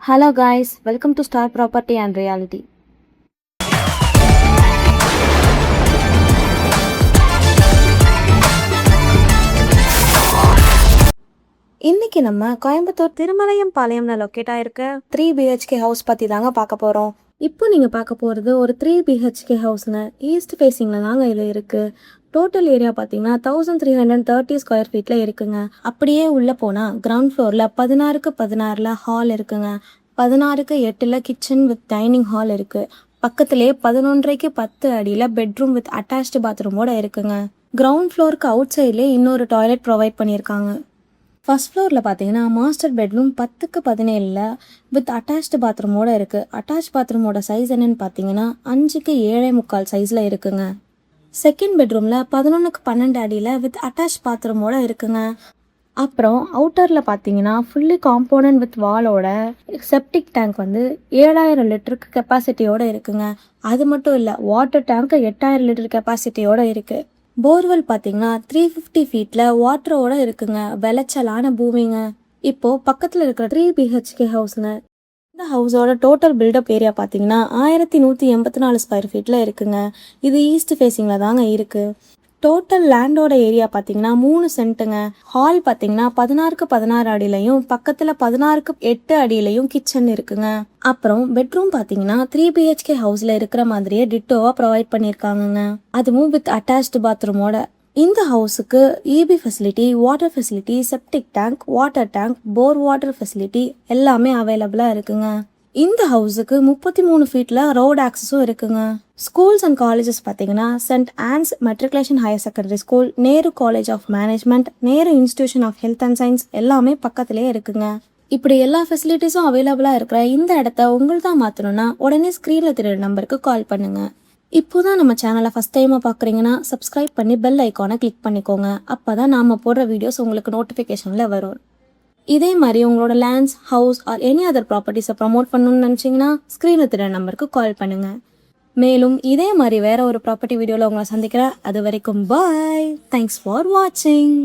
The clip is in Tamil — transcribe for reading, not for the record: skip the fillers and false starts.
Hello guys, welcome to Star Property and Reality. இன்னைக்கு நம்ம கோயம்புத்தூர் திருமலையம் பாளையம்ல லொக்கேட் ஆயிருக்க 3 BHK ஹவுஸ் பத்தி தாங்க பார்க்க போறோம். இப்போ நீங்க பார்க்க போறது ஒரு 3 BHK ஹவுஸ்ங்க. ஈஸ்ட் ஃபேசிங்ல தாங்க இது இருக்கு. டோட்டல் ஏரியா பார்த்தீங்கன்னா 1330 ஸ்கொயர் ஃபீட்ல இருக்குங்க. அப்படியே உள்ள போனா கிரவுண்ட் ஃப்ளோர்ல 16க்கு 16ல ஹால் இருக்குங்க. 16க்கு 8ல கிச்சன் வித் டைனிங் ஹால் இருக்கு. பக்கத்திலே 11க்கு 10 அடியில பெட்ரூம் வித் அட்டாச்டு பாத்ரூமோட இருக்குங்க. கிரவுண்ட் ஃப்ளோருக்கு அவுட் சைட்லேயே இன்னொரு டாய்லெட் ப்ரொவைட் பண்ணியிருக்காங்க. ஃபர்ஸ்ட் ஃப்ளோரில் பார்த்தீங்கன்னா மாஸ்டர் பெட்ரூம் 10க்கு 17ல் வித் அட்டாச்டு பாத்ரூமோட இருக்குது. அட்டாச் பாத்ரூமோட சைஸ் என்னன்னு பார்த்தீங்கன்னா 5க்கு 7.25 சைஸில் இருக்குங்க. செகண்ட் பெட்ரூமில் 11க்கு 12 அடியில் வித் அட்டாச் பாத்ரூமோட இருக்குங்க. அப்புறம் அவுட்டரில் பார்த்தீங்கன்னா ஃபுல்லி காம்பவுண்ட் வித் வாலோட செப்டிக் டேங்க் வந்து 7000 லிட்டருக்கு கெப்பாசிட்டியோட இருக்குங்க. அது மட்டும் இல்லை, வாட்டர் டேங்க் 8000 லிட்டர் கெப்பாசிட்டியோட இருக்குது. போர்வெல் பார்த்தீங்கன்னா 350 ஃபீட்டில் வாட்டரோட இருக்குங்க. விளைச்சலான பூமிங்க. இப்போது பக்கத்தில் இருக்கிற 3 BHK ஹவுஸுங்க. இந்த ஹவுஸோட டோட்டல் பில்டப் ஏரியா பார்த்தீங்கன்னா 1184 ஸ்கொயர் ஃபீட்டில் இருக்குங்க. இது ஈஸ்ட் ஃபேஸிங்கில் தாங்க இருக்குது. டோட்டல் லேண்டோட ஏரியா பார்த்தீங்கன்னா 3 சென்ட்டுங்க. ஹால் பார்த்தீங்கன்னா 16க்கு 16 அடியிலையும் பக்கத்தில் 16க்கு 8 அடியிலையும் கிச்சன் இருக்குங்க. அப்புறம் பெட்ரூம் பார்த்தீங்கன்னா 3 BHK ஹவுஸில் இருக்கிற மாதிரியே டிட்டோவாக ப்ரொவைட் பண்ணியிருக்காங்கங்க. அதுவும் வித் அட்டாச்டு பாத்ரூமோட. இந்த ஹவுஸுக்கு EB facility, water facility, septic tank, water tank, bore water facility எல்லாமே அவைலபிளாக இருக்குங்க. இந்த ஹவுஸுக்கு 33 ஃபீட்டில் ரோட் ஆக்சஸும் இருக்குங்க. ஸ்கூல்ஸ் அண்ட் காலேஜஸ் பார்த்தீங்கன்னா saint Ann's matriculation higher secondary school, Nehru college of management, Nehru institution of health and science எல்லாமே பக்கத்துலேயே இருக்குங்க. இப்படி எல்லா ஃபெசிலிட்டிஸும் அவைலபிளாக இருக்கிற இந்த இடத்த உங்களுக்கு தான் மாற்றணும்னா உடனே ஸ்க்ரீனில் தெரியுற நம்பருக்கு கால் பண்ணுங்க. இப்போதான் நம்ம சேனலை ஃபஸ்ட் டைமாக பார்க்குறீங்கன்னா சப்ஸ்கிரைப் பண்ணி பெல் ஐக்கானை கிளிக் பண்ணிக்கோங்க. அப்போ தான் நாம் போடுற வீடியோஸ் உங்களுக்கு நோட்டிஃபிகேஷனில் வரும். இதே மாதிரி உங்களோட lands, house or any other ப்ராப்பர்ட்டிஸை ப்ரமோட் பண்ணணும்னு நினச்சிங்கன்னா ஸ்க்ரீனில் தெரியுற நம்பருக்கு கால் பண்ணுங்கள். மேலும் இதே மாதிரி வேற ஒரு ப்ராப்பர்ட்டி வீடியோவில் உங்களை சந்திக்கிறேன். அது வரைக்கும் பாய். தேங்க்ஸ் ஃபார் வாட்சிங்.